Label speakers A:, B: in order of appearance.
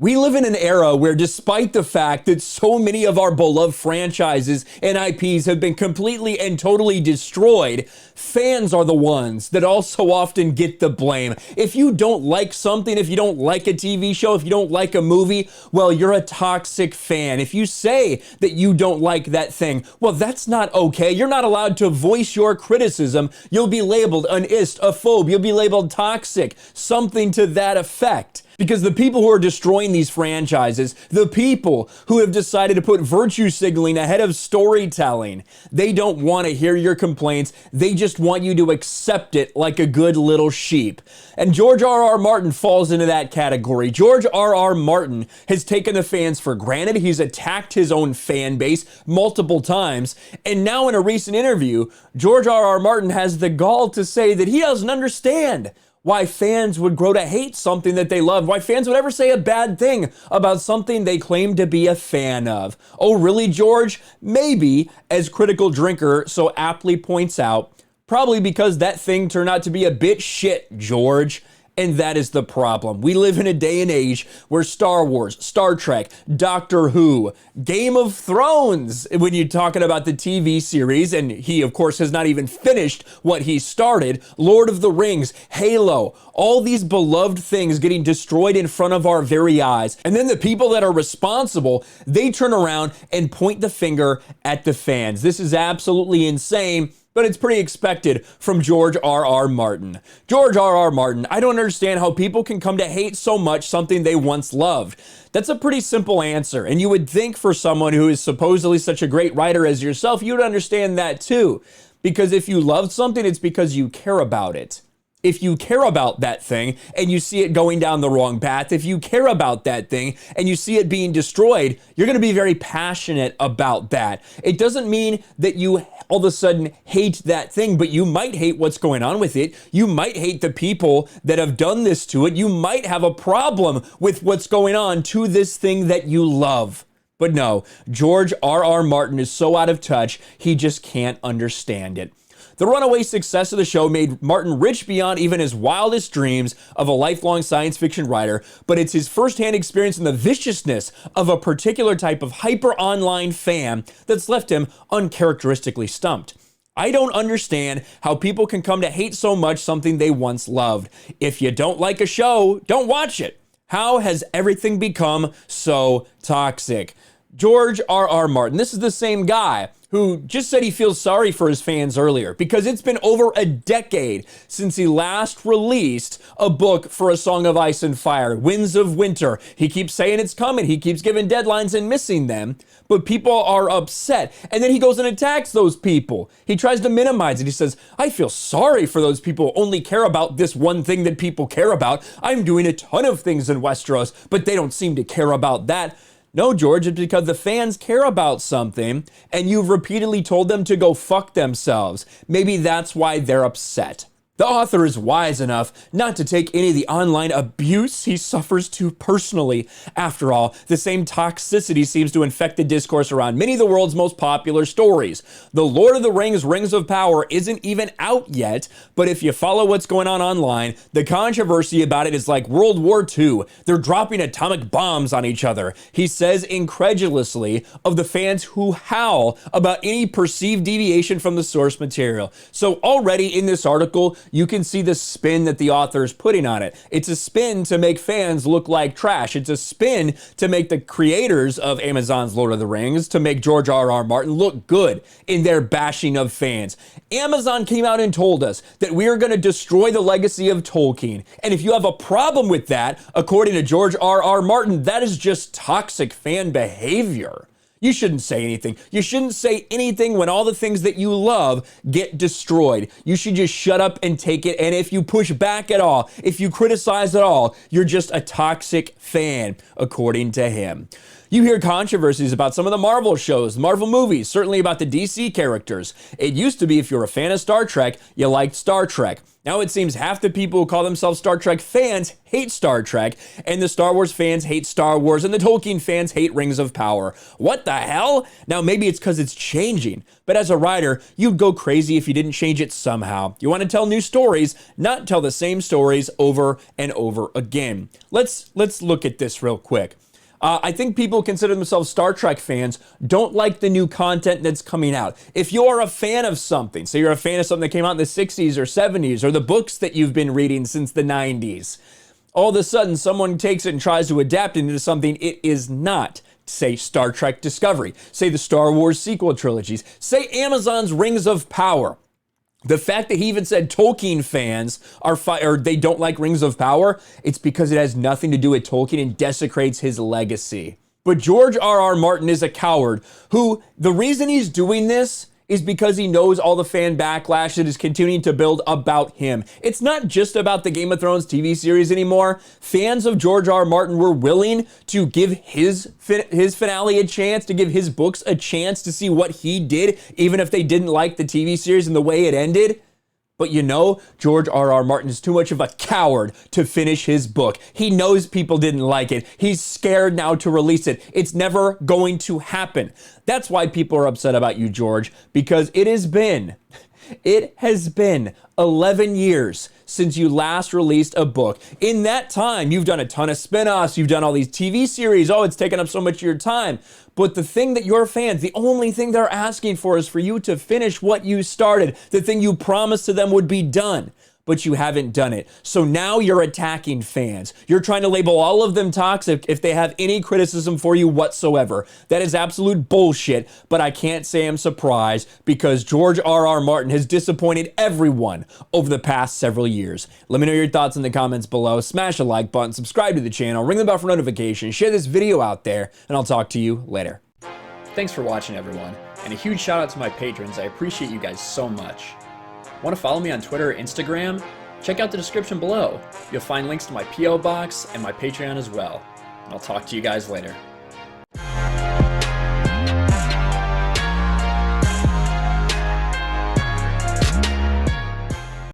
A: We live in an era where, despite the fact that so many of our beloved franchises and IPs have been completely and totally destroyed, fans are the ones that also often get the blame. If you don't like something, if you don't like a TV show, if you don't like a movie, well, you're a toxic fan. If you say that you don't like that thing, well, that's not okay. You're not allowed to voice your criticism. You'll be labeled an ist, a phobe. You'll be labeled toxic, something to that effect. Because the people who are destroying these franchises, the people who have decided to put virtue signaling ahead of storytelling, they don't want to hear your complaints. They just want you to accept it like a good little sheep. And George R.R. Martin falls into that category. George R.R. Martin has taken the fans for granted. He's attacked his own fan base multiple times. And now in a recent interview, George R.R. Martin has the gall to say that he doesn't understand why fans would grow to hate something that they love, why fans would ever say a bad thing about something they claim to be a fan of. Oh, really, George? Maybe, as Critical Drinker so aptly points out, probably because that thing turned out to be a bit shit, George. And that is the problem. We live in a day and age where Star Wars, Star Trek, Doctor Who, Game of Thrones, when you're talking about the TV series, and he, of course, has not even finished what he started, Lord of the Rings, Halo, all these beloved things getting destroyed in front of our very eyes. And then the people that are responsible, they turn around and point the finger at the fans. This is absolutely insane. But it's pretty expected from George R.R. Martin. George R.R. Martin, I don't understand how people can come to hate so much something they once loved. That's a pretty simple answer, and you would think for someone who is supposedly such a great writer as yourself, you would understand that too. Because if you loved something, it's because you care about it. If you care about that thing and you see it going down the wrong path, if you care about that thing and you see it being destroyed, you're going to be very passionate about that. It doesn't mean that you all of a sudden hate that thing, but you might hate what's going on with it. You might hate the people that have done this to it. You might have a problem with what's going on to this thing that you love. But no, George R.R. Martin is so out of touch, he just can't understand it. The runaway success of the show made Martin rich beyond even his wildest dreams of a lifelong science fiction writer, but it's his firsthand experience in the viciousness of a particular type of hyper-online fan that's left him uncharacteristically stumped. I don't understand how people can come to hate so much something they once loved. If you don't like a show, don't watch it. How has everything become so toxic? George R.R. Martin, this is the same guy who just said he feels sorry for his fans earlier because it's been over a decade since he last released a book for A Song of Ice and Fire, Winds of Winter. He keeps saying it's coming. He keeps giving deadlines and missing them, but people are upset. And then he goes and attacks those people. He tries to minimize it. He says, I feel sorry for those people who only care about this one thing that people care about. I'm doing a ton of things in Westeros, but they don't seem to care about that. No, George, it's because the fans care about something and you've repeatedly told them to go fuck themselves. Maybe that's why they're upset. The author is wise enough not to take any of the online abuse he suffers too personally. After all, the same toxicity seems to infect the discourse around many of the world's most popular stories. The Lord of the Rings, Rings of Power isn't even out yet, but if you follow what's going on online, the controversy about it is like World War II. They're dropping atomic bombs on each other. He says incredulously of the fans who howl about any perceived deviation from the source material. So already in this article, you can see the spin that the author is putting on it. It's a spin to make fans look like trash. It's a spin to make the creators of Amazon's Lord of the Rings, to make George R.R. Martin look good in their bashing of fans. Amazon came out and told us that we are going to destroy the legacy of Tolkien. And if you have a problem with that, according to George R.R. Martin, that is just toxic fan behavior. You shouldn't say anything. You shouldn't say anything when all the things that you love get destroyed. You should just shut up and take it. And if you push back at all, if you criticize at all, you're just a toxic fan, according to him. You hear controversies about some of the Marvel shows, Marvel movies, certainly about the DC characters. It used to be if you're a fan of Star Trek, you liked Star Trek. Now it seems half the people who call themselves Star Trek fans hate Star Trek, and the Star Wars fans hate Star Wars, and the Tolkien fans hate Rings of Power. What the hell? Now maybe it's because it's changing, but as a writer, you'd go crazy if you didn't change it somehow. You want to tell new stories, not tell the same stories over and over again. Let's look at this real quick. I think people who consider themselves Star Trek fans don't like the new content that's coming out. If you're a fan of something, say you're a fan of something that came out in the 60s or 70s, or the books that you've been reading since the 90s, all of a sudden someone takes it and tries to adapt it into something it is not. Say Star Trek Discovery, say the Star Wars sequel trilogies, say Amazon's Rings of Power. The fact that he even said Tolkien fans or they don't like Rings of Power, it's because it has nothing to do with Tolkien and desecrates his legacy. But George R.R. Martin is a coward who, the reason he's doing this is because he knows all the fan backlash that is continuing to build about him. It's not just about the Game of Thrones TV series anymore. Fans of George R.R. Martin were willing to give his finale a chance, to give his books a chance to see what he did, even if they didn't like the TV series and the way it ended. But you know, George R.R. Martin is too much of a coward to finish his book. He knows people didn't like it. He's scared now to release it. It's never going to happen. That's why people are upset about you, George, because it has been 11 years since you last released a book. In that time, you've done a ton of spin-offs, you've done all these TV series. Oh, it's taken up so much of your time. But the thing that your fans, the only thing they're asking for is for you to finish what you started, the thing you promised to them would be done. But you haven't done it. So now you're attacking fans. You're trying to label all of them toxic if they have any criticism for you whatsoever. That is absolute bullshit, but I can't say I'm surprised because George R.R. Martin has disappointed everyone over the past several years. Let me know your thoughts in the comments below. Smash a like button, subscribe to the channel, ring the bell for notifications, share this video out there, and I'll talk to you later.
B: Thanks for watching, everyone, and a huge shout out to my patrons. I appreciate you guys so much. Want to follow me on Twitter or Instagram? Check out the description below. You'll find links to my P.O. box and my Patreon as well. And I'll talk to you guys later.